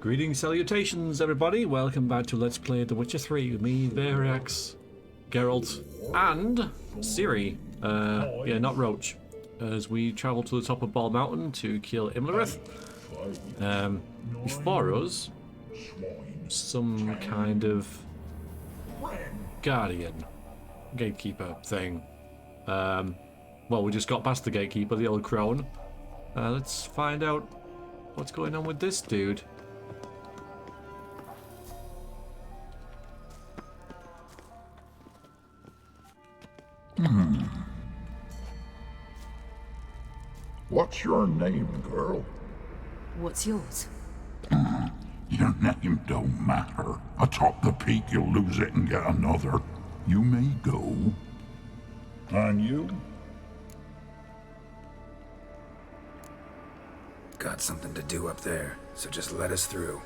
Greetings, salutations, everybody. Welcome back to Let's Play The Witcher 3 with me, Avallac'h, Geralt, and Ciri. Yeah, not Roach. As we travel to the top of Bald Mountain to kill Imlerith. Before us, some kind of guardian, gatekeeper thing. Well, we just got past the gatekeeper, the old crone. Let's find out what's going on with this dude. What's your name, girl? What's yours? Your name don't matter. Atop the peak, you'll lose it and get another. You may go. And you? Got something to do up there, so just let us through.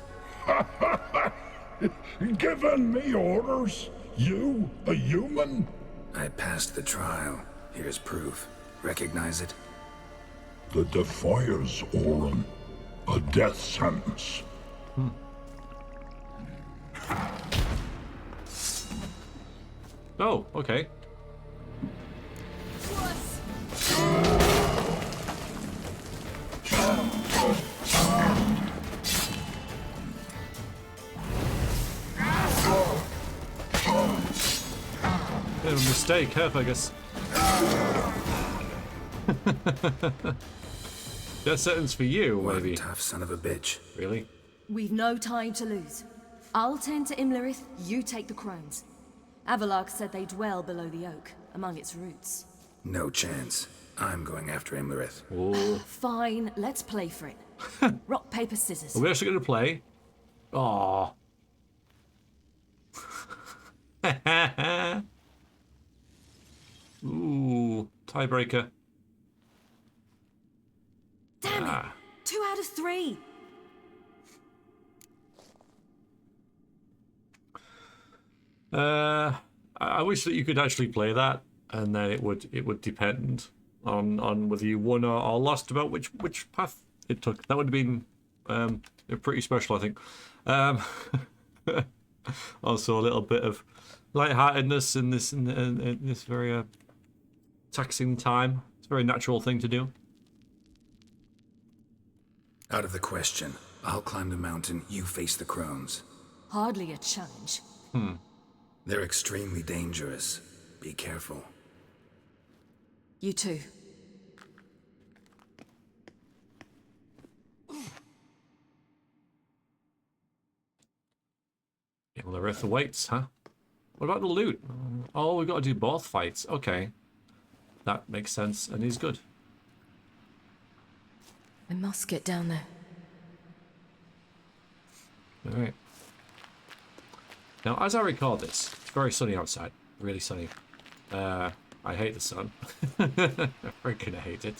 Giving me orders? You, a human? I passed the trial. Here's proof. Recognize it? The Defier's Orin. A death sentence. Oh, okay. Bit of a mistake, Herfagus. Death sentence for you, maybe. One tough son of a bitch. Really? We've no time to lose. I'll tend to Imlerith, you take the Crones. Avallac'h said they dwell below the oak, among its roots. No chance. I'm going after Imlerith. Oh. Fine, let's play for it. Rock, paper, scissors. Are we actually going to play? Aww. Ooh, tiebreaker. Damn it! 2 out of 3. I wish that you could actually play that, and then it would depend on whether you won or lost about which path it took. That would have been pretty special, I think. Also, a little bit of lightheartedness in this very taxing time. It's a very natural thing to do. Out of the question. I'll climb the mountain, you face the Crones. Hardly a challenge. They're extremely dangerous. Be careful. You too. Imlerith awaits, huh? What about the loot? Oh, we've got to do both fights. Okay. That makes sense, and he's good. I must get down there. Alright. Now, as I record this, it's very sunny outside. Really sunny. I hate the sun. I freaking hate it.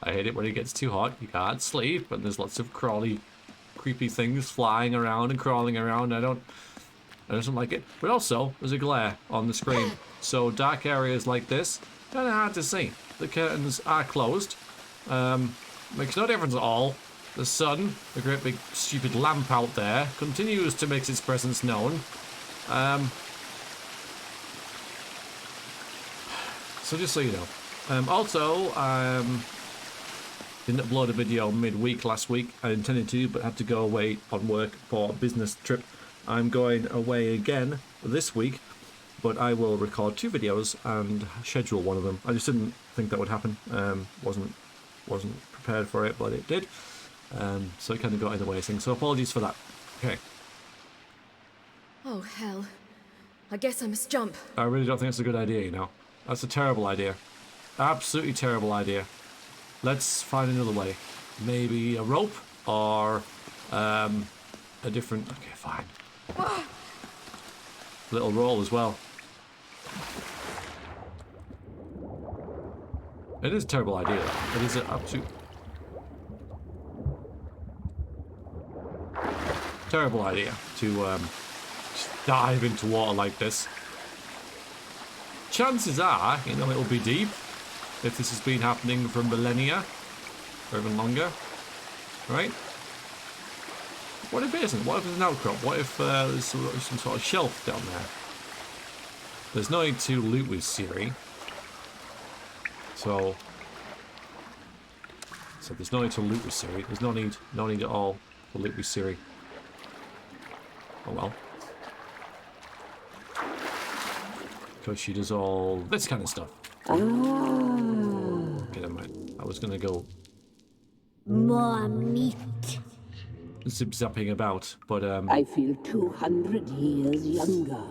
I hate it when it gets too hot. You can't sleep, and there's lots of crawly, creepy things flying around and crawling around. I don't like it. But also, there's a glare on the screen. So dark areas like this, kind of hard to see. The curtains are closed. Makes no difference at all. The sun, the great big stupid lamp out there, continues to make its presence known. So just so you know. Also, didn't upload a video midweek last week. I intended to, but had to go away on work for a business trip. I'm going away again this week, but I will record 2 videos and schedule one of them. I just didn't think that would happen. Wasn't prepared for it, but it did. So it kind of got in the way of things. So apologies for that. Okay. Oh, hell. I guess I must jump. I really don't think that's a good idea, you know. That's a terrible idea. Absolutely terrible idea. Let's find another way. Maybe a rope or a different... Okay, fine. Little roll as well. It is a terrible idea. It is an absolute... terrible idea to just dive into water like this. Chances are, you know, it'll be deep if this has been happening for millennia or even longer, right? What if it isn't? What if there's an outcrop? What if there's some sort of shelf down there? There's no need to loot with Siri. So there's no need to loot with Siri. There's no need at all to loot with Siri. Oh well. Because she does all this kind of stuff. Okay, never mind. I was gonna go More meat. zip-zapping about, but I feel 200 years younger.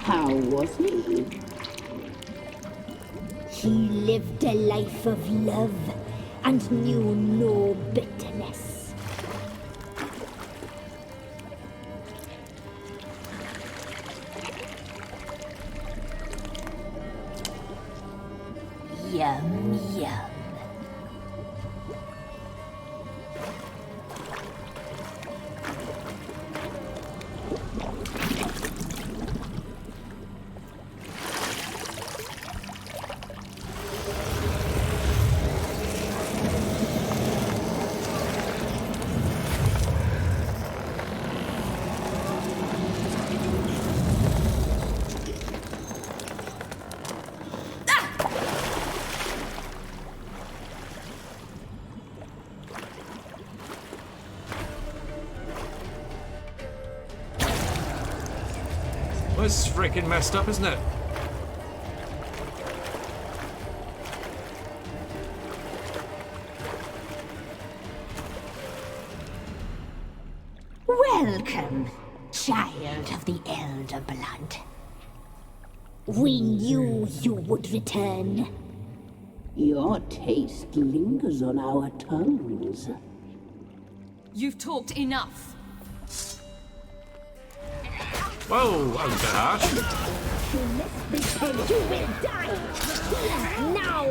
How was he? He lived a life of love and knew no bitterness. Yum, yum. well, it's freaking messed up, isn't it? Welcome, child of the Elder Blood. We knew you would return. Your taste lingers on our tongues. You've talked enough. Whoa, that was a bit harsh. You will die here now.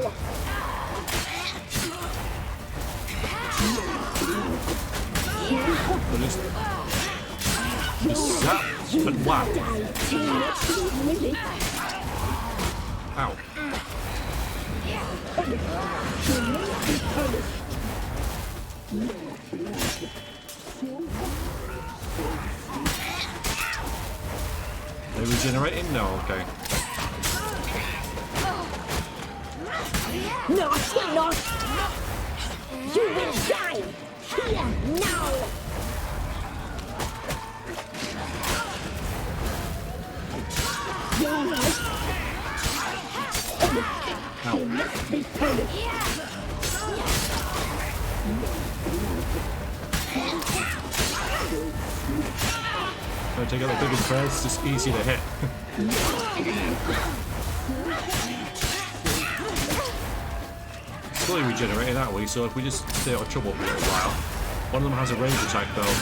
Just zap and whap. Ow. Are we regenerating? No, okay. Naughty, naughty! You will die here now. Your life. You must be punished. So take out the biggest birds, it's just easy to hit. Slowly regenerating that way, so if we just stay out of trouble for a little while. One of them has a range attack though.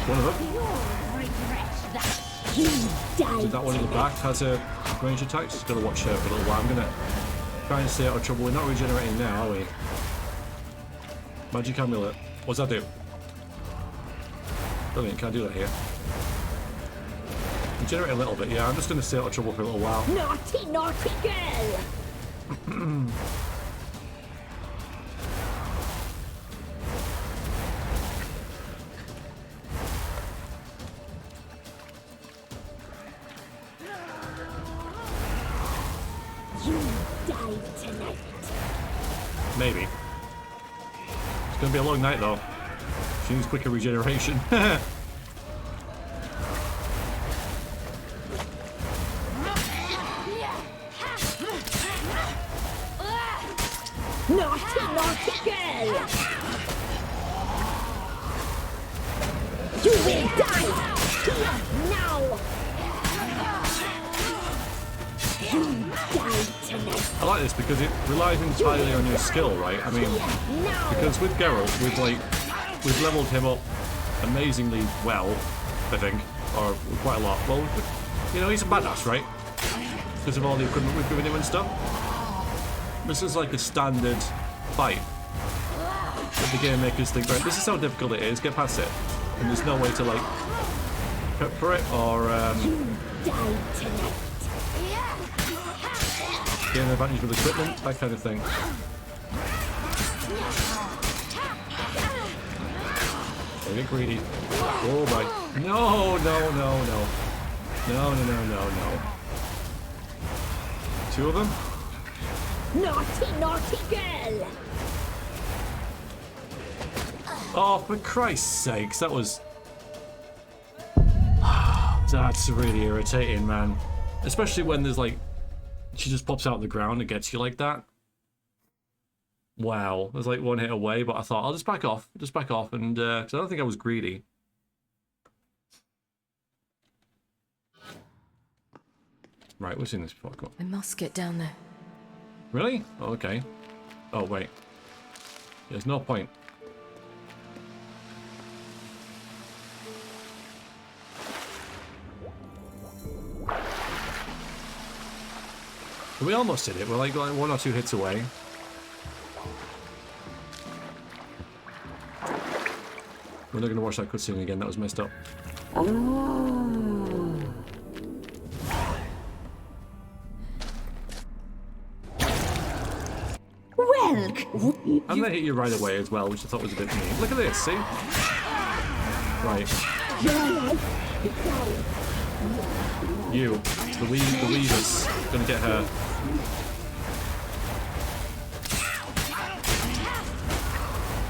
One of them. So that one in the back has a range attack, just gotta watch her for a little while. I'm gonna try and stay out of trouble. We're not regenerating now, are we? Magic amulet. What's that do? Brilliant, can't do that here. Regenerate a little bit, yeah. I'm just going to stay out of trouble for a little while. Naughty, naughty girl! You die tonight. Maybe. It's going to be a long night though. She needs quicker regeneration. Naughty, naughty girl! You will die here now! You die tonight. I like this because it relies entirely on your skill, right? I mean, because with Geralt, we've leveled him up amazingly well, I think, or quite a lot. Well, you know, he's a badass, right? because of all the equipment we've given him and stuff. This is like a standard fight. But the game makers think, right, this is how difficult it is, get past it. And there's no way to, like, prep for it or gain an advantage with equipment, that kind of thing. Don't get greedy. Oh my. No, no, no, no. No, no, no, no, no. Two of them? Naughty, naughty girl! Oh, for Christ's sakes, that was... That's really irritating, man. Especially when there's like... She just pops out of the ground and gets you like that. Wow. There's like one hit away, but I thought, I'll just back off. Just back off, and... Cause I don't think I was greedy. Right, we've seen this before. Go on. I must get down there. Really? Oh, okay. Oh, wait. There's no point. We almost did it. We're like 1 or 2 hits away. We're not going to watch that cutscene again. That was messed up. Well, And they hit you right away as well, which I thought was a bit mean. Look at this, see? Right. You, the weaver's gonna get her.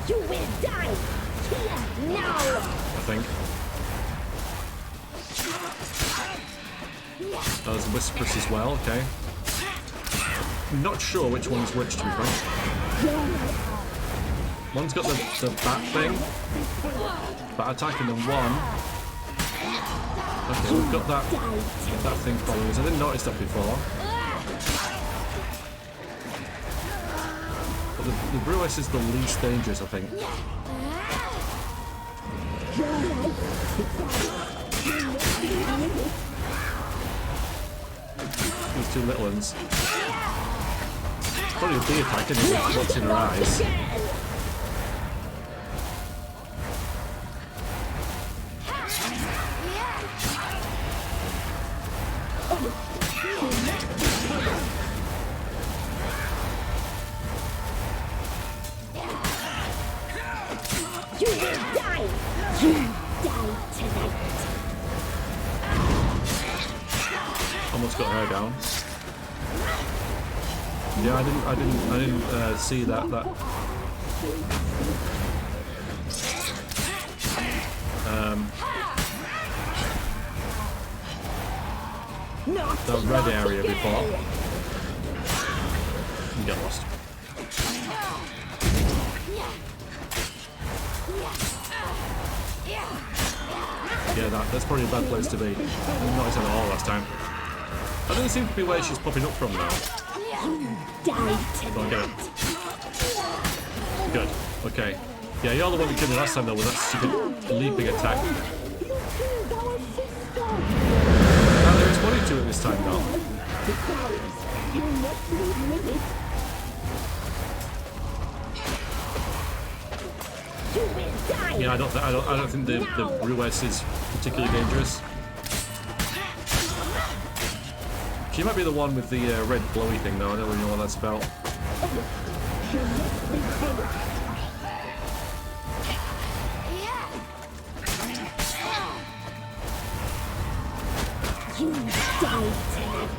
you will die here now! I think. There's Whispers as well, okay. I'm not sure which one's which, to be frank. One's got the bat thing, bat attack, and then one. Okay, we've got that thing following us. I didn't notice that before. But the Brewess is the least dangerous, I think. These two little ones. Probably a bee attack, isn't it? What's in her eyes. You will die! You die tonight! Almost got her down. Yeah, I didn't see that. The red area before. You get lost. Yeah, that's probably a bad place to be. I didn't notice it at all last time. That doesn't seem to be where she's popping up from now. Go on, get it. Good. Okay. Yeah, you're the one that killed me last time though with that stupid leaping attack. Now there is body to it this time though. Yeah, I don't think the Brewess is particularly dangerous. She might be the one with the red glowy thing though. I don't really know what that's about. You die tonight!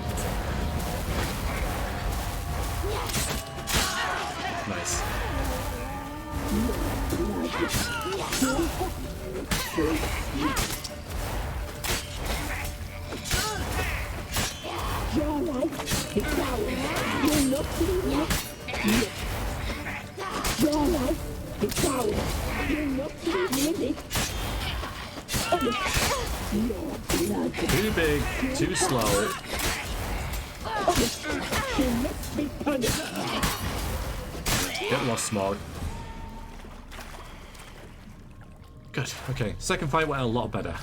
Nice. Your life is ours. You're not leaving it. Your life is ours. You're not leaving it. Too big, too slow. You must be punished. Get lost, Smog. Good. Okay. Second fight went a lot better.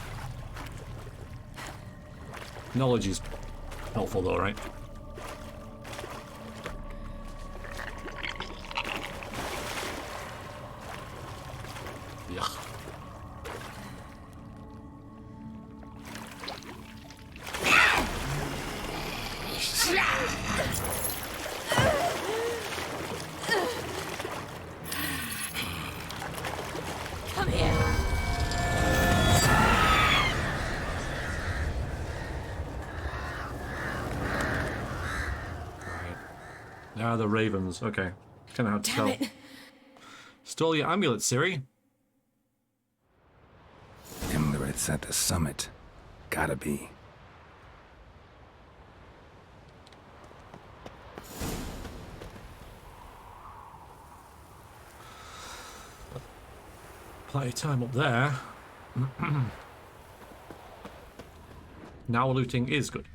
Knowledge is Helpful though, right? Yeah. Come here. Ah, the ravens. Okay. Kind of hard to Damn tell. it. Stole your amulet, Ciri. Imlerith's at the summit. Gotta be. Plenty of time up there. Now looting is good.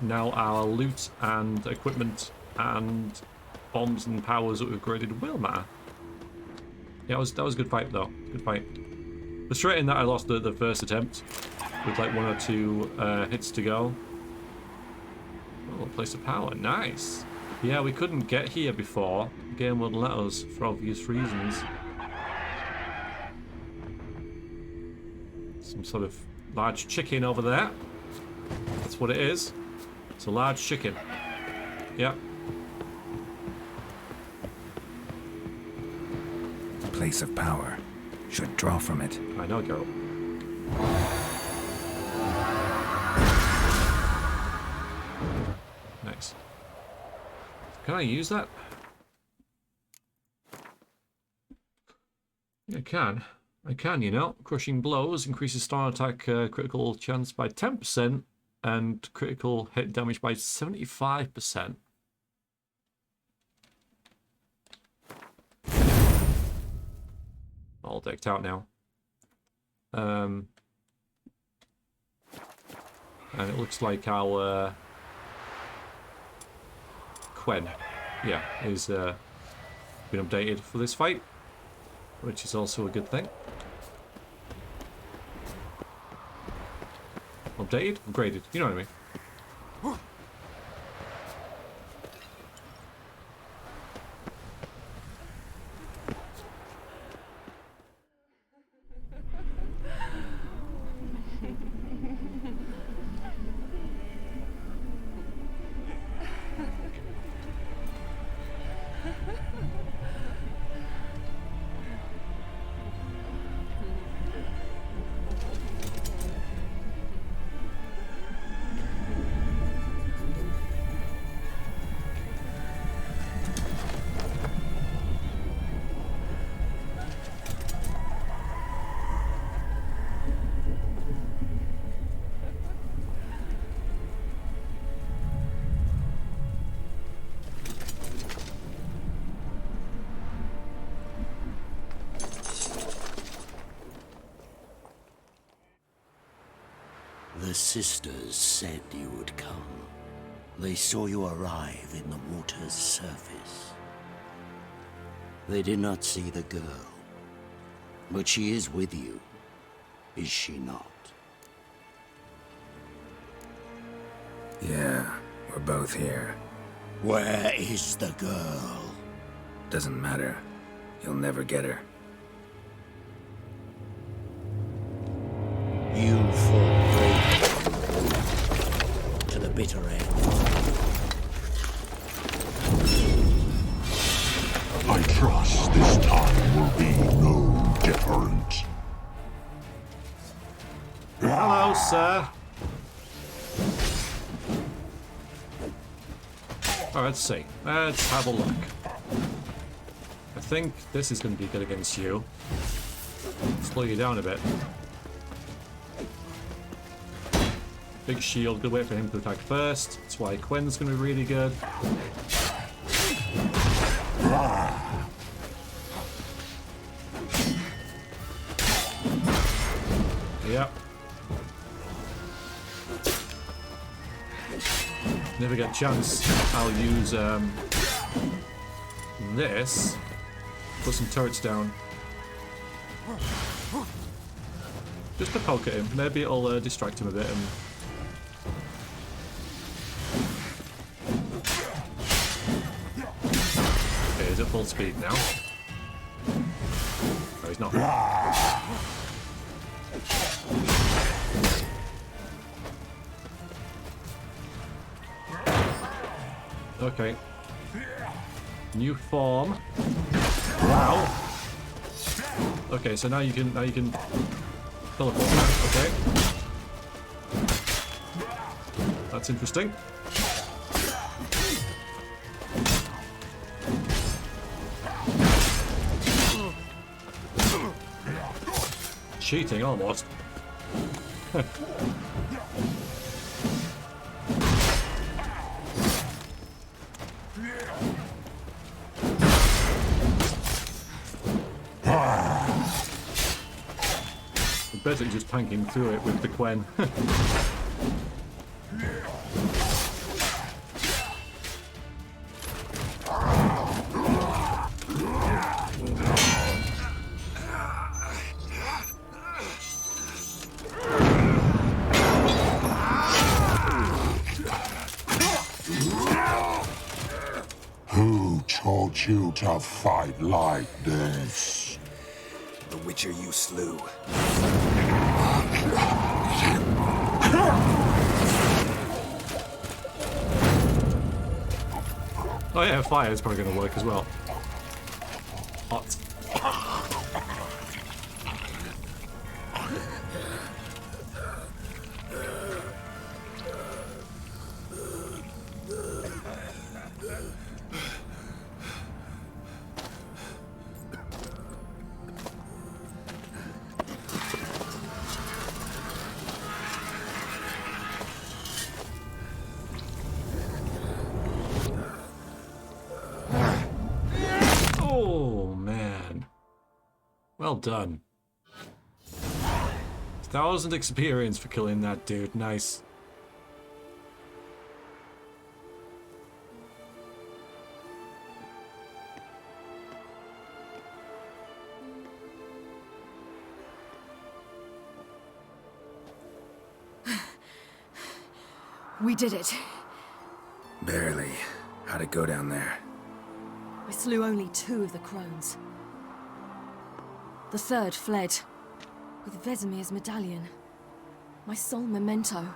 Now our loot and equipment and bombs and powers that we've upgraded will matter. Yeah, that was a good fight though. Good fight. Frustrating that I lost the first attempt with like 1 or 2 hits to go. Oh, place of power. Nice. Yeah, we couldn't get here before. The game wouldn't let us for obvious reasons. Some sort of large chicken over there. That's what it is. It's a large chicken. Yep. Place of power. Should draw from it. I know, girl. Nice. Can I use that? Yeah, I can. I can, you know. Crushing blows increases stun attack critical chance by 10% and critical hit damage by 75%. All decked out now. And it looks like our Quen, yeah, is been updated for this fight, which is also a good thing. Updated? Upgraded, you know what I mean. The sisters said you would come. They saw you arrive in the water's surface. They did not see the girl. But she is with you, is she not? Yeah, we're both here. Where is the girl? Doesn't matter. You'll never get her. You fought bravely to the bitter end. I trust this time will be no different. Hello, sir. Alright, let's see. Let's have a look. I think this is going to be good against you. Slow you down a bit. Big shield, good way for him to attack first. That's why Quen's going to be really good. Yep. Never get a chance. I'll use this. Put some turrets down. Just to poke at him. Maybe it'll distract him a bit and he's at full speed now. No, he's not. Okay. New form. Wow. Okay, so now you can teleport now. Okay. That's interesting. Cheating almost. Basically just tanking through it with the Quen. Who taught you to fight like this? The Witcher you slew. Oh yeah, fire is probably going to work as well. Hot. Oh man. Well done. 1,000 experience for killing that dude. Nice. We did it. Barely. How'd it go down there? We slew only 2 of the crones. The third fled, with Vesemir's medallion. My sole memento.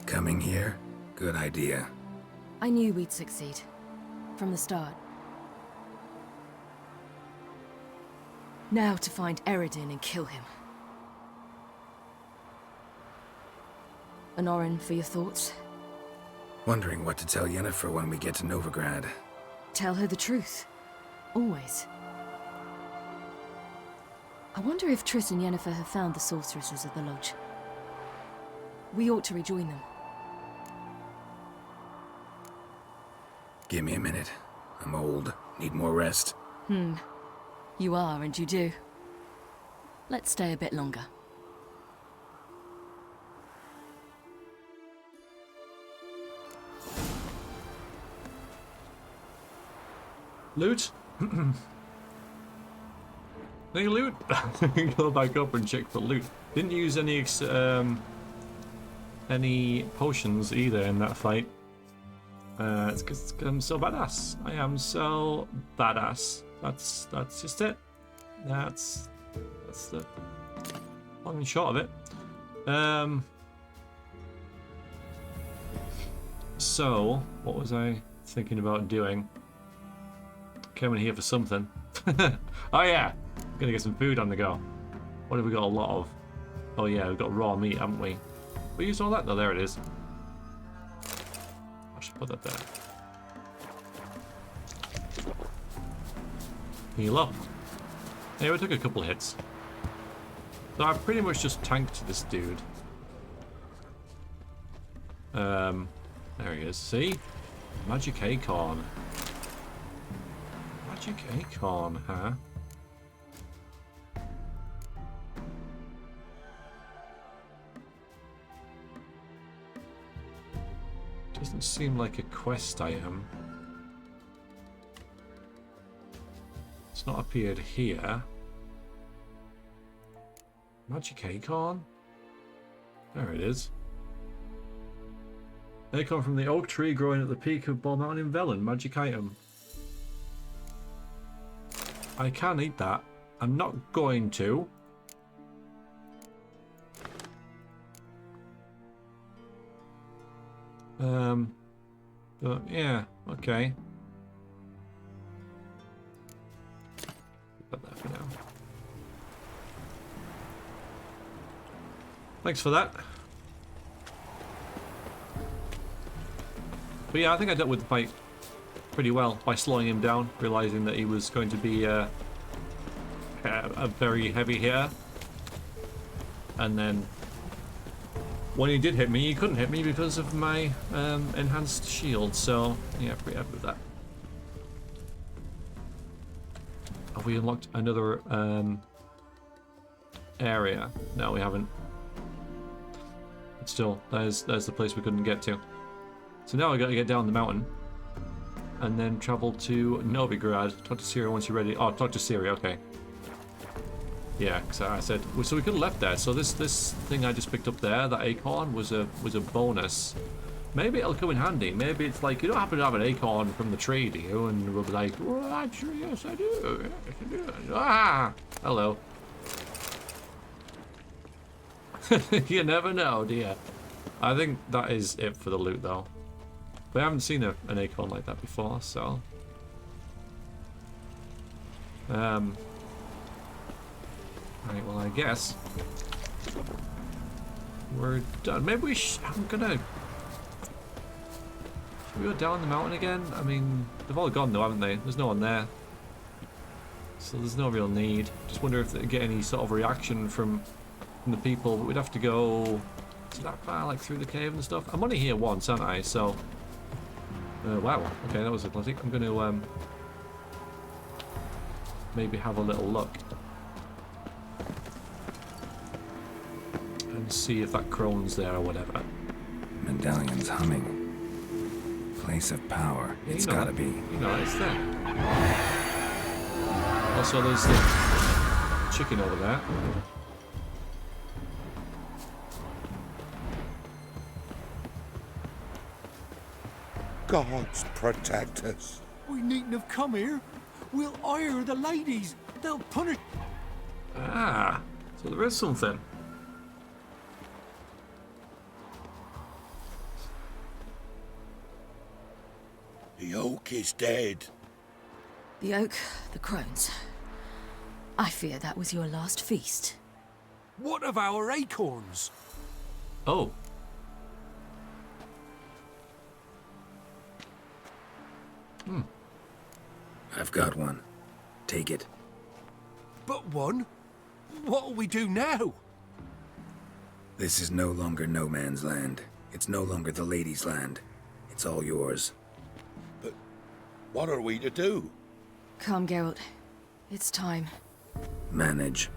Coming here? Good idea. I knew we'd succeed. From the start. Now to find Eredin and kill him. Anorin, for your thoughts? Wondering what to tell Yennefer when we get to Novigrad. Tell her the truth. Always. I wonder if Triss and Yennefer have found the sorceresses of the Lodge. We ought to rejoin them. Give me a minute. I'm old. Need more rest. You are, and you do. Let's stay a bit longer. Loot? Any loot? Go back up and check for loot. Didn't use any potions either in that fight. It's because I'm so badass. I am so badass. That's just it. That's the long and short of it. So what was I thinking about doing? Came in here for something. Oh yeah, gonna get some food on the go. What have we got a lot of? Oh yeah, we've got raw meat, haven't we? We used all that though. There it is. I should put that there. Heal up. Yeah, we took a couple hits. So I pretty much just tanked this dude. There he is. See? Magic acorn. Magic acorn, huh? Doesn't seem like a quest item. It's not appeared here. Magic acorn? There it is. Acorn from the oak tree growing at the peak of Ball Mountain in Velen. Magic item. I can eat that. I'm not going to. But yeah, okay. Put that for now. Thanks for that. But yeah, I think I dealt with the fight pretty well by slowing him down, realizing that he was going to be a very heavy hitter. And then when he did hit me, he couldn't hit me because of my enhanced shield. So yeah, pretty happy with that. Have we unlocked another area? No, we haven't. But still, there's the place we couldn't get to. So now I got to get down the mountain and then travel to Novigrad. Talk to Syria once you're ready. Oh, talk to Syria. Okay. Yeah, because I said so we could have left there. So this thing I just picked up there, that acorn, was a bonus. Maybe it'll come in handy. Maybe it's like you don't happen to have an acorn from the tree, do you? And we'll be like, well, actually, yes, I do. Yes, I do. Ah, hello. You never know, do you? I think that is it for the loot, though. But I haven't seen an acorn like that before, so. Right, well, I guess we're done. Maybe we I'm gonna. Should we go down the mountain again? I mean, they've all gone though, haven't they? There's no one there. So there's no real need. Just wonder if they get any sort of reaction from the people. But we'd have to go to that far, like through the cave and stuff. I'm only here once, aren't I? So. Wow. Okay, that was athletic. I'm going to maybe have a little look and see if that crone's there or whatever. Medallion's humming. Place of power. Yeah, It's gotta be. You know, it's there. Also, there's the chicken over there. Gods protect us. We needn't have come here. We'll hire the ladies. They'll punish. Ah, so there is something. The oak is dead. The oak, the crones. I fear that was your last feast. What of our acorns? Oh. I've got one. Take it. But one? What'll we do now? This is no longer no man's land. It's no longer the lady's land. It's all yours. What are we to do? Come, Geralt. It's time. Manage.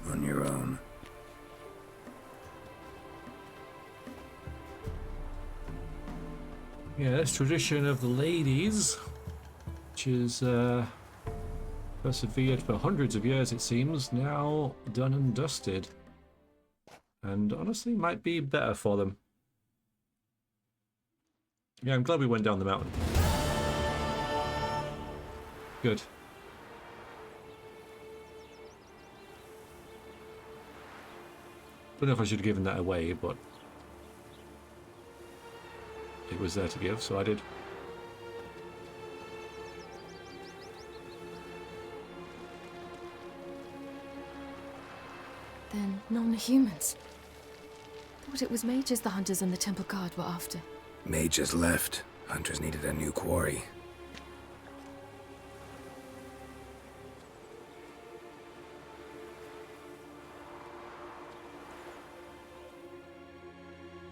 On your own. Yeah, this tradition of the ladies, which is persevered for hundreds of years, it seems, now done and dusted. And honestly, might be better for them. Yeah, I'm glad we went down the mountain. Good. Don't know if I should have given that away, but it was there to give, so I did. Then non-humans. Thought it was mages the hunters and the temple guard were after. Mages left. Hunters needed a new quarry.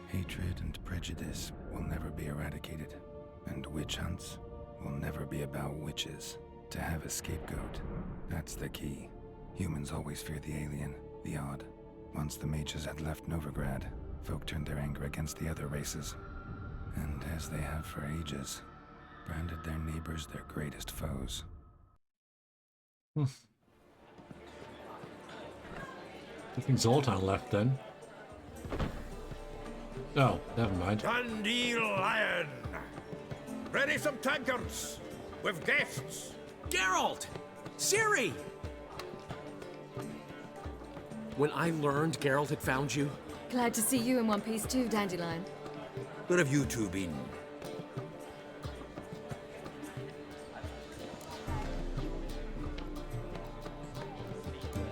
Hatred and prejudice will never be eradicated, and witch hunts will never be about witches. To have a scapegoat, that's the key. Humans always fear the alien, the odd. Once the mages had left Novigrad, folk turned their anger against the other races. And as they have for ages, branded their neighbors their greatest foes. I think Zoltan left then. Oh, never mind. Dundee Lion! Ready some tankards! With guests! Geralt! Ciri! When I learned Geralt had found you, Glad to see you in one piece too, Dandelion. Where have you two been?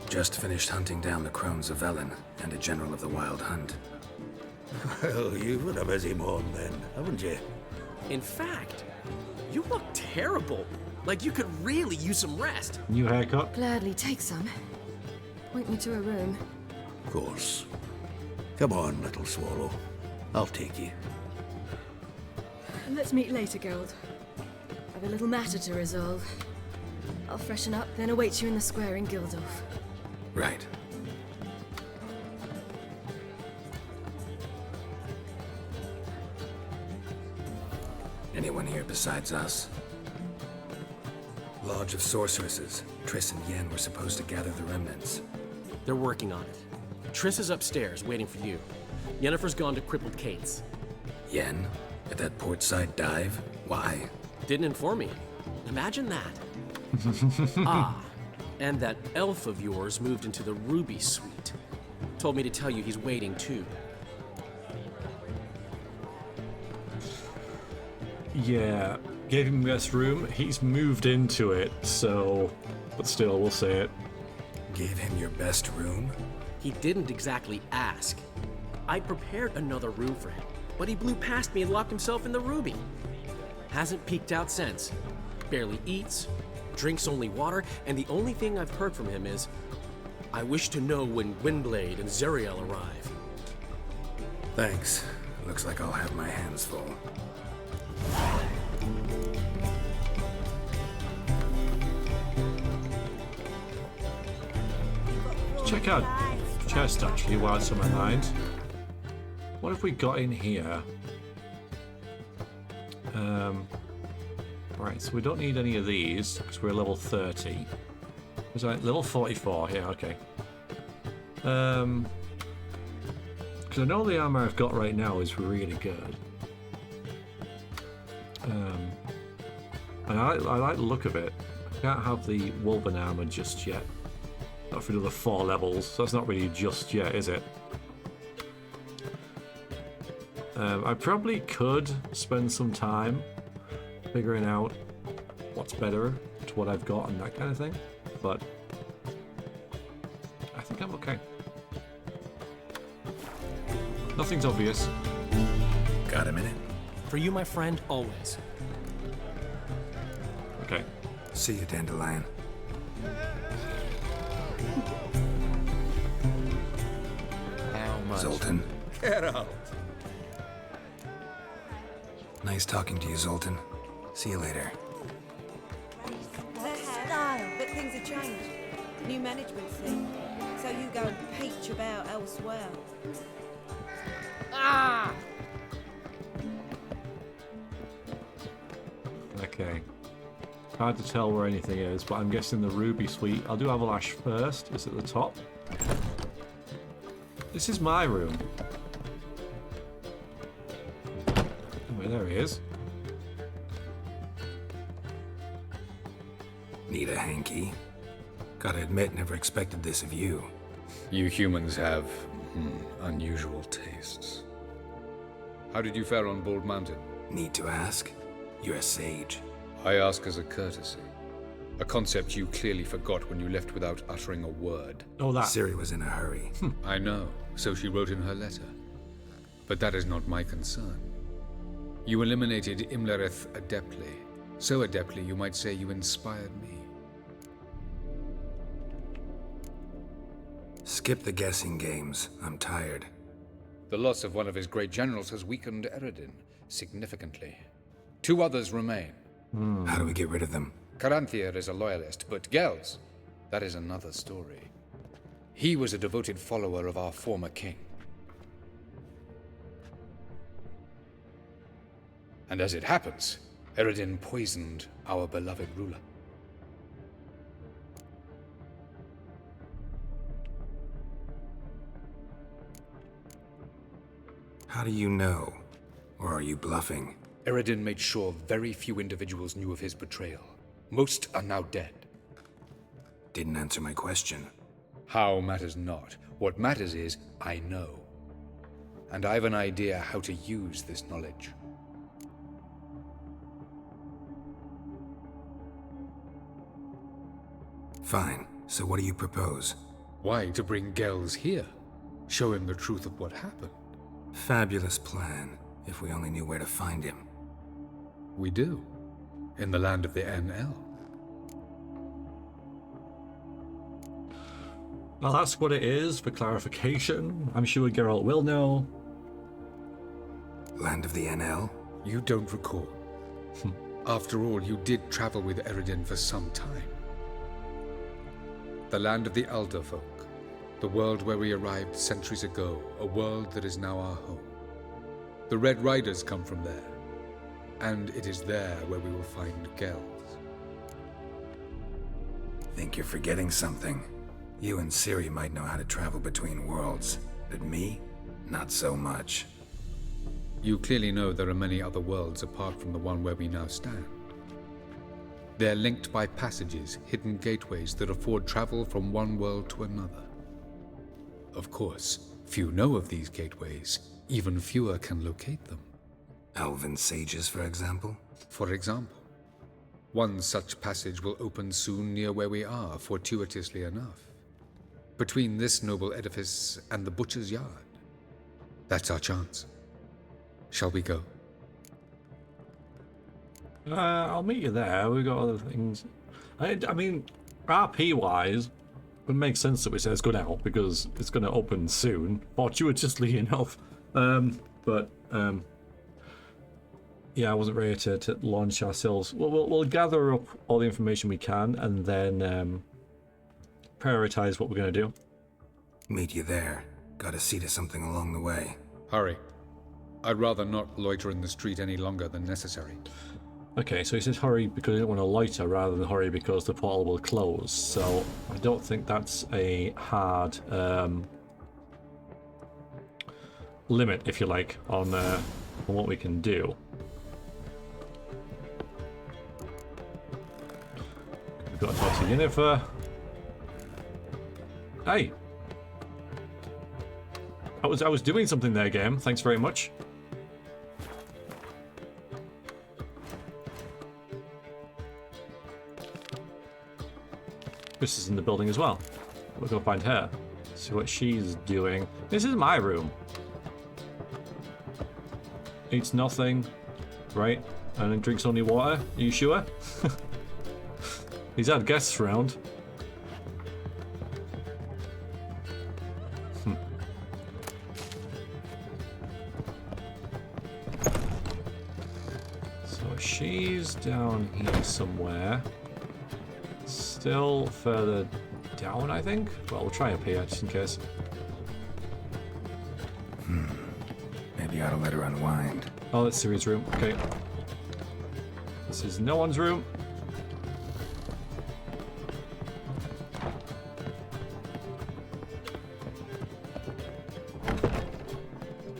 Just finished hunting down the Crones of Velen and a general of the Wild Hunt. Well, you've had a busy morning then, haven't you? in fact, you look terrible. Like you could really use some rest. New haircut. Gladly take some. Point me to a room. Of course. Come on, little swallow. I'll take you. Let's meet later, Geralt. I've a little matter to resolve. I'll freshen up, then await you in the square in Gildorf. Right. Anyone here besides us? Lodge of Sorceresses. Triss and Yen were supposed to gather the remnants. They're working on it. Triss is upstairs, waiting for you. Yennefer's gone to crippled Kate's. Yen? At that portside dive? Why? Didn't inform me. Imagine that. Ah, and that elf of yours moved into the Ruby Suite. Told me to tell you he's waiting too. Yeah, gave him this room. He's moved into it, so... But still, we'll say it. Gave him your best room? He didn't exactly ask. I prepared another room for him, but he blew past me and locked himself in the Ruby. Hasn't peeked out since. Barely eats, drinks only water, and the only thing I've heard from him is, I wish to know when Gwynblade and Zeriel arrive. Thanks. Looks like I'll have my hands full. Check out chest, actually, while it's on my mind. What have we got in here? Right, so we don't need any of these, because we're level 30. Was I level 44? Yeah, okay. Because I know the armor I've got right now is really good. And I like the look of it. I can't have the woven armor just yet. Not for another 4 levels, so that's not really just yet, is it? I probably could spend some time figuring out what's better to what I've got and that kind of thing, but I think I'm okay. Nothing's obvious. Got a minute? For you, my friend, always. Okay. See you, Dandelion. How much? Zoltan. Get out. Nice talking to you, Zoltan. See you later. Style, but things have changed. New management thing. So you go and peach about elsewhere. Ah! Okay. Hard to tell where anything is, but I'm guessing the Ruby Suite. I'll do Avallac'h first. It's at the top. This is my room. Oh, there he is. Need a hanky? Gotta admit, never expected this of you. You humans have unusual tastes. How did you fare on Bald Mountain? Need to ask? You're a sage. I ask as a courtesy. A concept you clearly forgot when you left without uttering a word. Oh, that. Ciri was in a hurry. I know, so she wrote in her letter. But that is not my concern. You eliminated Imlerith adeptly. So adeptly, you might say you inspired me. Skip the guessing games. I'm tired. The loss of one of his great generals has weakened Eredin significantly. 2 others remain. How do we get rid of them? Caranthier is a loyalist, but Gels, that is another story. He was a devoted follower of our former king. And as it happens, Eredin poisoned our beloved ruler. How do you know? Or are you bluffing? Eredin made sure very few individuals knew of his betrayal. Most are now dead. Didn't answer my question. How matters not. What matters is, I know. And I've an idea how to use this knowledge. Fine. So what do you propose? Why, to bring Gels here. Show him the truth of what happened. Fabulous plan, if we only knew where to find him. We do. In the land of the NL. I'll ask what it is for clarification. I'm sure Geralt will know. Land of the NL? You don't recall. After all, you did travel with Eredin for some time. The land of the Elder Folk. The world where we arrived centuries ago. A world that is now our home. The Red Riders come from there. And it is there where we will find Gels. Think you're forgetting something. You and Ciri might know how to travel between worlds, but me? Not so much. You clearly know there are many other worlds apart from the one where we now stand. They're linked by passages, hidden gateways that afford travel from one world to another. Of course, few know of these gateways. Even fewer can locate them. Elven sages, for example? For example. One such passage will open soon near where we are, fortuitously enough. Between this noble edifice and the butcher's yard. That's our chance. Shall we go? I'll meet you there. We've got other things. I mean, RP-wise, it would make sense that we say let's go now, because it's going to open soon, fortuitously enough. Yeah, I wasn't ready to launch ourselves. We'll gather up all the information we can, and then prioritize what we're going to do. Meet you there. Gotta see to something along the way. Hurry. I'd rather not loiter in the street any longer than necessary. Okay, so he says hurry because he don't want to loiter rather than hurry because the portal will close. So I don't think that's a hard limit, if you like, on what we can do. We've got to talk to Yennefer. Hey! I was doing something there, game. Thanks very much. Triss is in the building as well. We'll go find her. See what she's doing. This is my room. Eats nothing, right? And then drinks only water. Are you sure? He's had guests around. So she's down here somewhere. Still further down, I think. Well, we'll try up here just in case. Maybe I ought to let her unwind. Oh, that's Ciri's room. Okay. This is no one's room.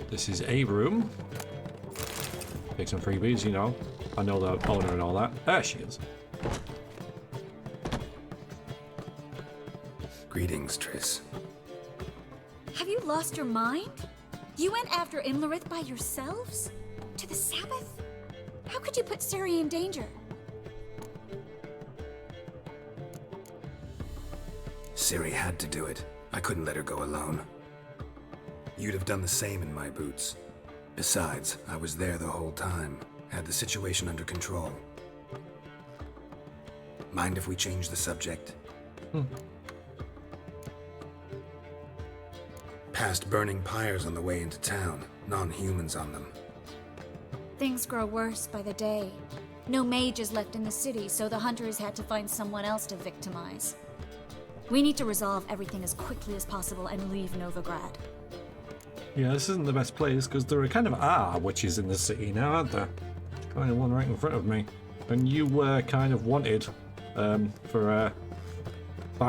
This is a room. Take some freebies, you know. I know the owner and all that. There she is. Greetings, Triss. Have you lost your mind? You went after Imlerith by yourselves? To the Sabbath? How could you put Ciri in danger? Ciri had to do it. I couldn't let her go alone. You'd have done the same in my boots. Besides, I was there the whole time. Had the situation under control. Mind if we change the subject? Past burning pyres on the way into town. Non-humans on them. Things grow worse by the day. No mages left in the city, so the hunters had to find someone else to victimize. We need to resolve everything as quickly as possible and leave Novigrad. Yeah, this isn't the best place because there are witches in the city now, aren't there? Kind of one right in front of me. And you were kind of wanted by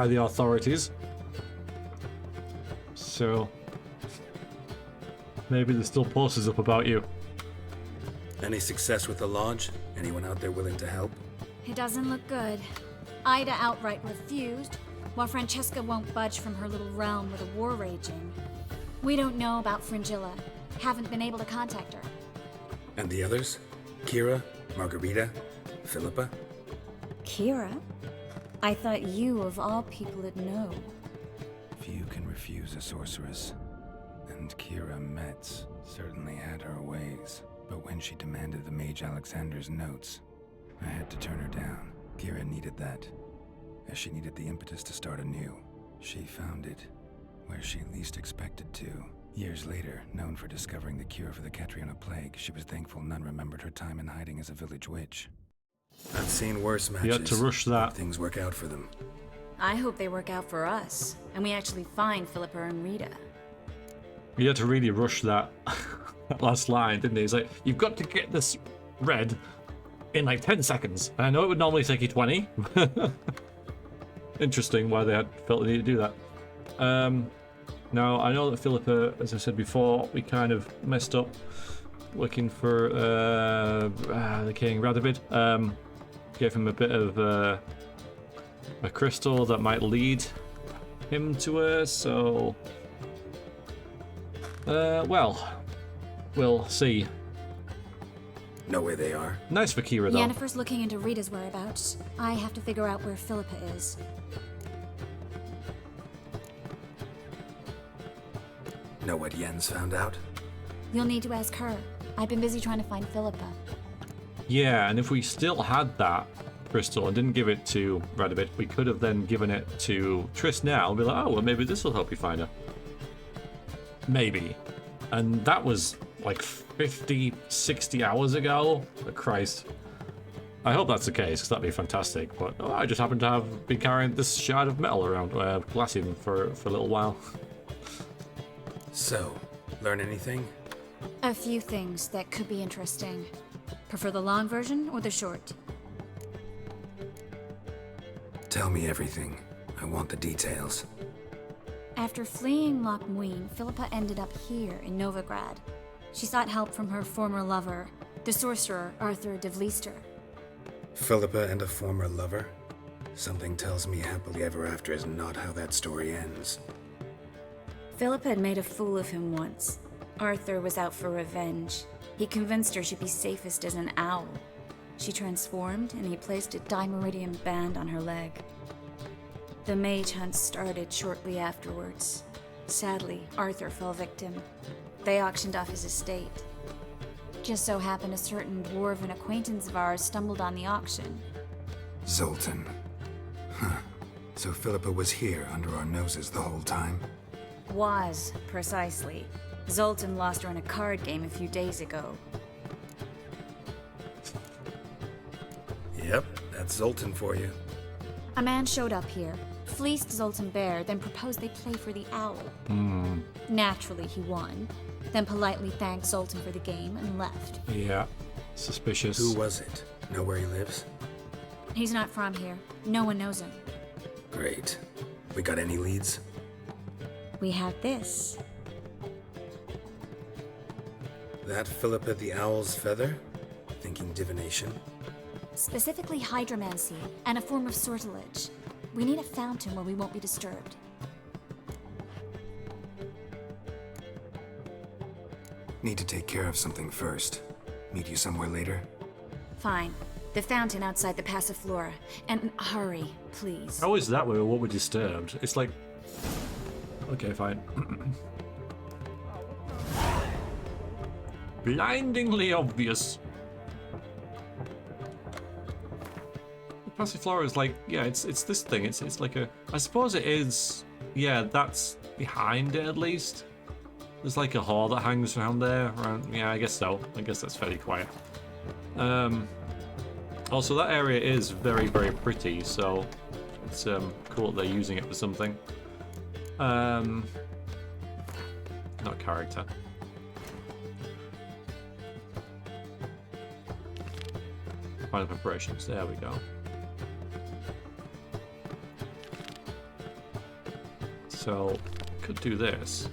the authorities. So Maybe there's still posters up about you. Any success with the lodge? Anyone out there willing to help? It doesn't look good. Ida outright refused, while Francesca won't budge from her little realm with a war raging. We don't know about Fringilla. Haven't been able to contact her. And the others? Kira? Margarita? Philippa? Kira? I thought you, of all people, would know. Few can refuse a sorceress. And Kira Metz certainly had her ways. But when she demanded the Mage Alexander's notes, I had to turn her down. Kira needed that, as she needed the impetus to start anew. She found it where she least expected to. Years later, known for discovering the cure for the Catriona plague, she was thankful none remembered her time in hiding as a village witch. I've seen worse matches. You had to rush that. Things work out for them. I hope they work out for us, and we actually find Philippa and Rita. You had to really rush that, that last line, didn't he? He's like, you've got to get this red in like 10 seconds. I know it would normally take you 20. Interesting why they had felt the need to do that. Now, I know that Philippa, as I said before, we kind of messed up looking for the king, Radovid. Gave him a bit of a crystal that might lead him to her, so... well, we'll see. Know where they are? Nice for Kira, though. Yennefer's looking into Rita's whereabouts. I have to figure out where Philippa is. Know what Yen's found out? You'll need to ask her. I've been busy trying to find Philippa. Yeah, and if we still had that crystal and didn't give it to Radovid, we could have then given it to Triss now and be like, oh, well, maybe this will help you find her. Maybe. And that was like 50, 60 hours ago. Oh, Christ. I hope that's the case, because that'd be fantastic. But I just happen to have been carrying this shard of metal around, glassing for a little while. So, learn anything? A few things that could be interesting. Prefer the long version or the short? Tell me everything. I want the details. After fleeing Loch Muin, Philippa ended up here in Novigrad. She sought help from her former lover, the sorcerer Arthur de Vlister. Philippa and a former lover? Something tells me happily ever after is not how that story ends. Philippa had made a fool of him once. Arthur was out for revenge. He convinced her she'd be safest as an owl. She transformed, and he placed a dimeridium band on her leg. The mage hunt started shortly afterwards. Sadly, Arthur fell victim. They auctioned off his estate. Just so happened a certain dwarven acquaintance of ours stumbled on the auction. Zoltan. Huh. So Philippa was here under our noses the whole time? Was, precisely. Zoltan lost her in a card game a few days ago. Yep, that's Zoltan for you. A man showed up here, fleeced Zoltan bare, then proposed they play for the owl. Naturally, he won, then politely thanked Zoltan for the game and left. Yeah, suspicious. Who was it? Know where he lives? He's not from here. No one knows him. Great. We got any leads? We have this. That Philippa the Owl's feather? Thinking divination? Specifically hydromancy, and a form of sortilege. We need a fountain where we won't be disturbed. Need to take care of something first. Meet you somewhere later? Fine. The fountain outside the Passiflora. And hurry, please. How is that where we won't be disturbed? It's like... Okay, fine. Blindingly obvious. The Passiflora is like, yeah, it's this thing. It's like a... I suppose it is... Yeah, that's behind it at least. There's like a whore that hangs around there. Yeah, I guess so. I guess that's fairly quiet. Also, that area is very, very pretty, so it's cool that they're using it for something. Not character. Final preparations. There we go. So, could do this.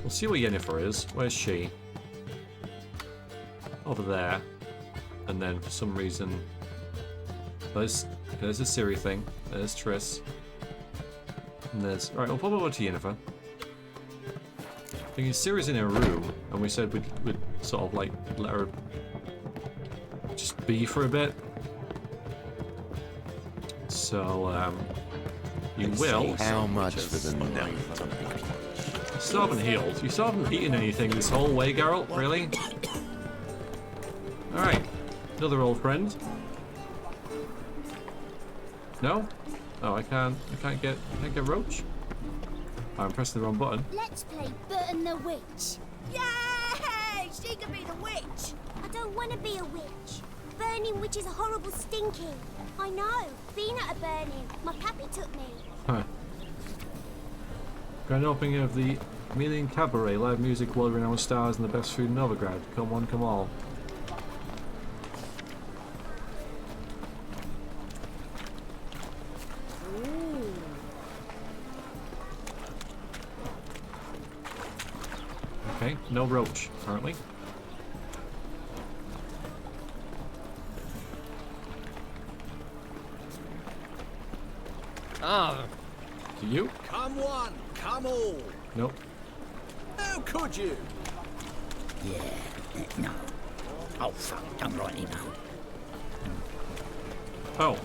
We'll see where Yennefer is. Where's she? Over there. And then for some reason... There's the Ciri thing. There's Triss. And there's... Alright, we'll pop over to Yennefer. Thinking Ciri's in her room, and we said we'd sort of like let her just be for a bit. So, you will... How much for the night? You still haven't healed. You still haven't eaten anything this whole way, Geralt? Really? Alright. Another old friend. No? Oh, I can't get Roach? Oh, I'm pressing the wrong button. Let's play Burton the Witch. Yay! She can be the witch! I don't want to be a witch. Burning witches are horrible stinking. I know. Been at a burning. My pappy took me. Huh. Grand opening of the Chameleon Cabaret, live music, world-renowned stars, and the best food in Novigrad. Come one, come all. Okay, no Roach, apparently. Do you? Come one, come all. Nope. How could you? Yeah, no. Oh, fuck, don't rightly know. Oh.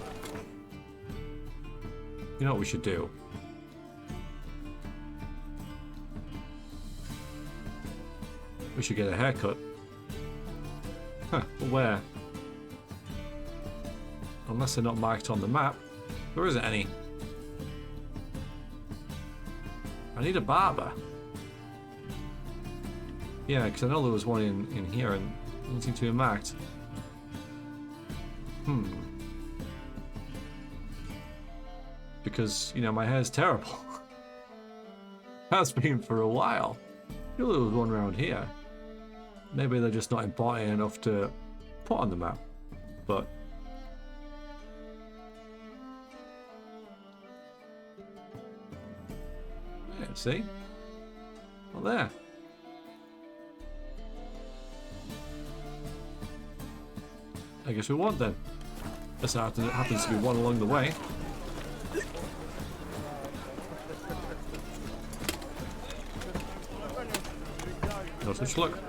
You know what we should do? We should get a haircut. Huh, but where? Unless they're not marked on the map. There isn't any. I need a barber. Yeah, because I know there was one in here and it doesn't seem to be marked. Because, you know, my hair's terrible. Has been for a while. I feel there was one around here. Maybe they're just not important enough to put on the map. But... yeah, see? Not there. I guess we won't then. This happens to be one along the way. No such luck.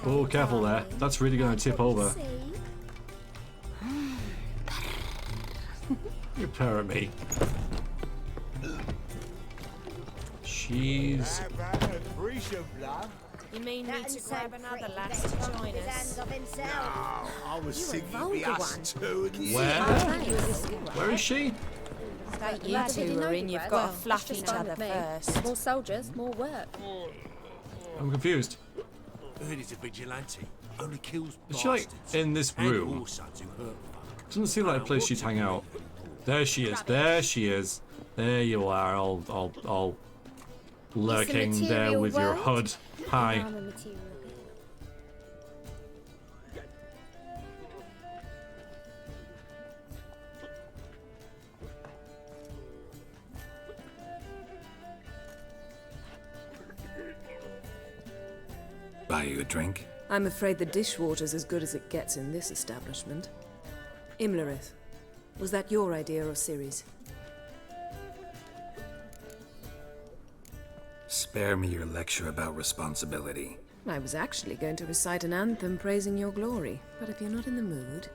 Oh, careful there. That's really going to tip over. You purr at me. She's... You mean me to grab another lass to join us? No, I was thinking the us two and you. Where? Where is she? State you two are in, you've got to fluff each other first. More soldiers, more work. I'm confused. Heard he's a vigilante. Only kills Is she like bastards in this and room? war sons who hurt folk. Doesn't seem like a place she'd hang out. There she is. There she is. There you are, all lurking there with your hood. Hi. Buy you a drink? I'm afraid the dishwater's as good as it gets in this establishment. Imlerith, was that your idea or Ciri's? Spare me your lecture about responsibility. I was actually going to recite an anthem praising your glory, but if you're not in the mood...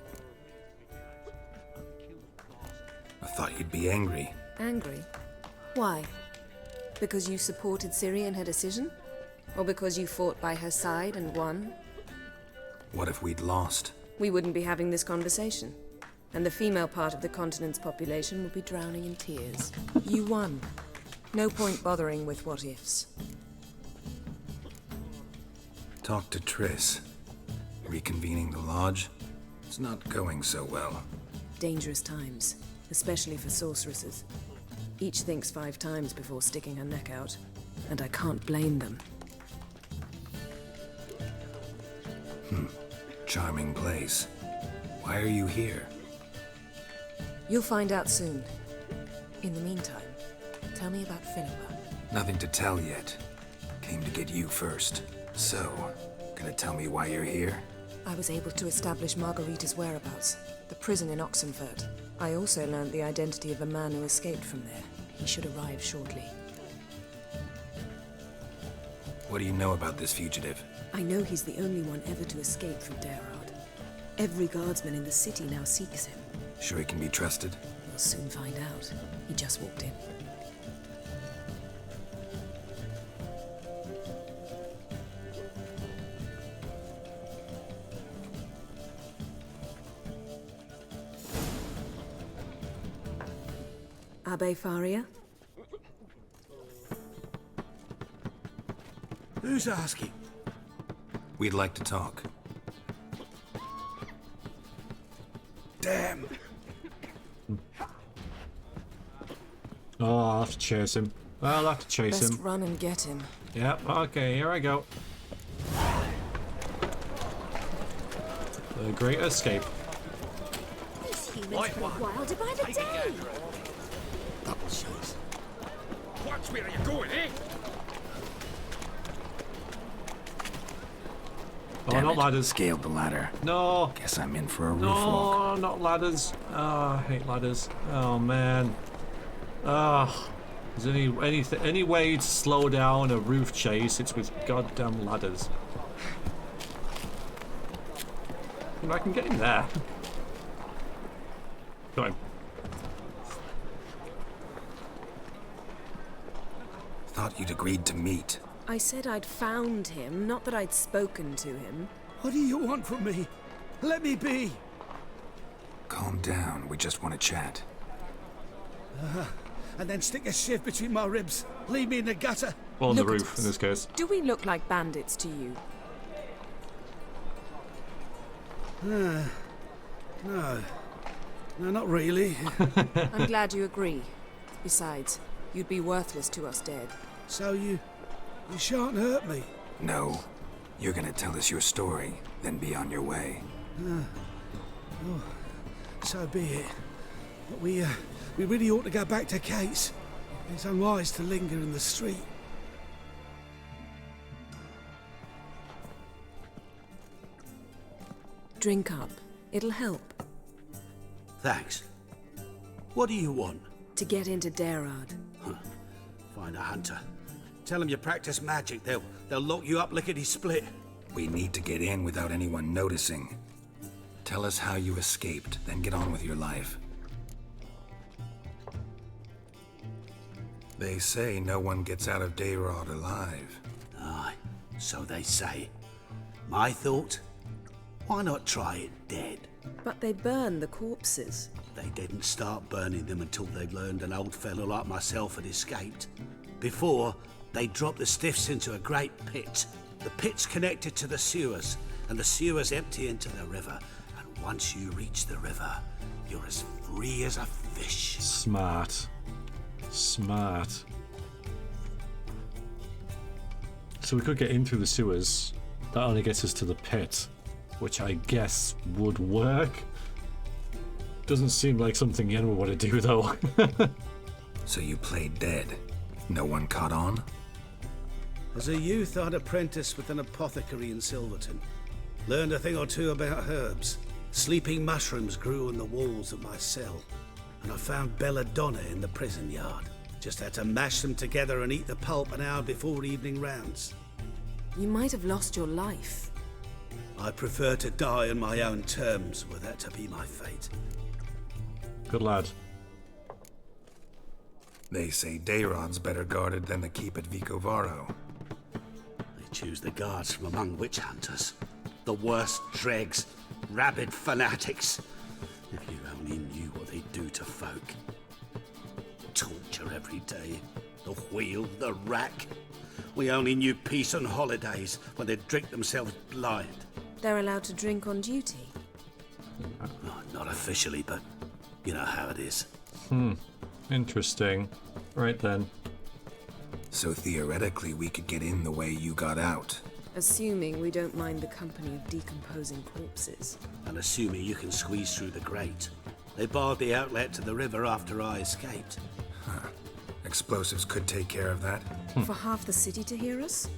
I thought you'd be angry. Angry? Why? Because you supported Ciri in her decision? Or because you fought by her side and won? What if we'd lost? We wouldn't be having this conversation. And the female part of the continent's population would be drowning in tears. You won. No point bothering with what-ifs. Talk to Triss. Reconvening the lodge? It's not going so well. Dangerous times. especially for sorceresses. Each thinks 5 times before sticking her neck out, and I can't blame them. Charming place. Why are you here? You'll find out soon. In the meantime, tell me about Philippa. Nothing to tell yet. Came to get you first. So, gonna tell me why you're here? I was able to establish Margarita's whereabouts, the prison in Oxenfurt. I also learned the identity of a man who escaped from there. He should arrive shortly. What do you know about this fugitive? I know he's the only one ever to escape from Derard. Every guardsman in the city now seeks him. Sure he can be trusted? We'll soon find out. He just walked in. Abbe Faria? Who's asking? We'd like to talk. Damn. Oh, I'll have to chase him. I'll have to chase Best him. run and get him. Yep, okay, here I go. The Great Escape. These humans grow wilder by the day. Watch where you're going, eh? Oh, Damn not it. ladders. Scaled the ladder. No. Guess I'm in for a roof walk. No, not ladders. Oh, I hate ladders. Oh, man. Oh. Is there any way to slow down a roof chase? It's with goddamn ladders. I can get in there. Go on. Thought you'd agreed to meet. I said I'd found him, not that I'd spoken to him. What do you want from me? Let me be. Calm down, we just want to chat. And then stick a shiv between my ribs. Leave me in the gutter. Well, on the Look at roof, us. in this case. Do we look like bandits to you? No. No, not really. I'm glad you agree. Besides, you'd be worthless to us dead. So you shan't hurt me. No. You're gonna tell us your story, then be on your way. Oh, so be it. But we really ought to go back to Kate's. It's unwise to linger in the street. Drink up. It'll help. Thanks. What do you want? To get into Derard. Find a hunter. Tell them you practice magic. They'll lock you up lickety-split. We need to get in without anyone noticing. Tell us how you escaped, then get on with your life. They say no one gets out of Derard alive. Aye, so they say. My thought? Why not try it dead? But they burn the corpses. They didn't start burning them until they'd learned an old fellow like myself had escaped. Before, they dropped the stiffs into a great pit. The pit's connected to the sewers, and the sewers empty into the river. And once you reach the river, you're as free as a fish. Smart. Smart. So we could get in through the sewers. That only gets us to the pit, which I guess would work. Doesn't seem like something Yen would want to do, though. So you played dead. No one caught on? As a youth, I'd apprenticed with an apothecary in Silverton. Learned a thing or two about herbs. Sleeping mushrooms grew on the walls of my cell. And I found belladonna in the prison yard. Just had to mash them together and eat the pulp an hour before evening rounds. You might have lost your life. I prefer to die on my own terms, were that to be my fate. Good lad. They say Dayron's better guarded than the keep at Vicovaro. They choose the guards from among witch hunters. The worst dregs, rabid fanatics. If you only knew what they do to folk. Torture every day. The wheel, the rack. We only knew peace on holidays when they'd drink themselves blind. They're allowed to drink on duty. Oh, not officially, but you know how it is. Interesting. Right then. So theoretically, we could get in the way you got out. Assuming we don't mind the company of decomposing corpses. And assuming you can squeeze through the grate. They barred the outlet to the river after I escaped. Huh. Explosives could take care of that. For half the city to hear us?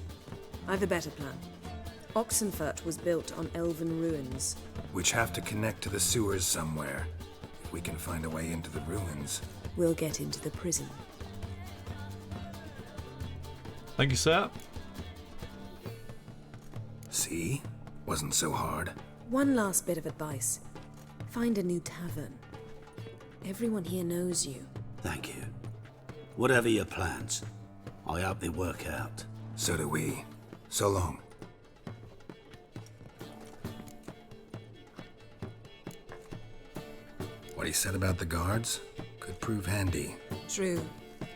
I've a better plan. Oxenfurt was built on elven ruins. Which have to connect to the sewers somewhere. If we can find a way into the ruins. We'll get into the prison. Thank you, sir. See? Wasn't so hard. One last bit of advice. Find a new tavern. Everyone here knows you. Thank you. Whatever your plans, I hope they work out. So do we. So long. What he said about the guards could prove handy. True.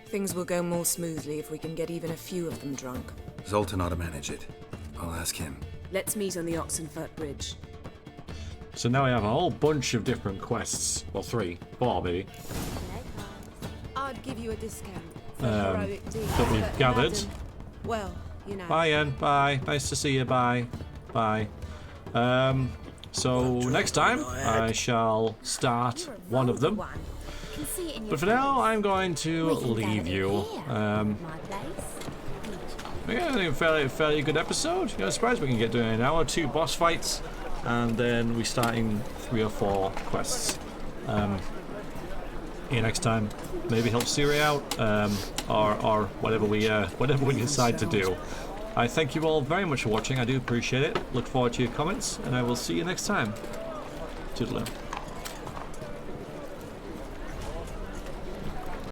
Things will go more smoothly if we can get even a few of them drunk. Zoltan ought to manage it. I'll ask him. Let's meet on the Oxenfurt Bridge. So now we have a whole bunch of different quests. Well, 4 maybe. I'd give you a discount for That heroic deeds, we've but gathered. Madden, well, you know. Bye, Ian. Bye. Nice to see you. Bye. Bye. So next time I shall start one of them. But for now, I'm going to leave you. Yeah, I think a fairly good episode. I'm surprised we can get doing an hour, 2 boss fights, and then we starting 3 or 4 quests. See you next time. Maybe help Siri out, or whatever we decide to do. I thank you all very much for watching. I do appreciate it. Look forward to your comments, and I will see you next time. Toodaloo.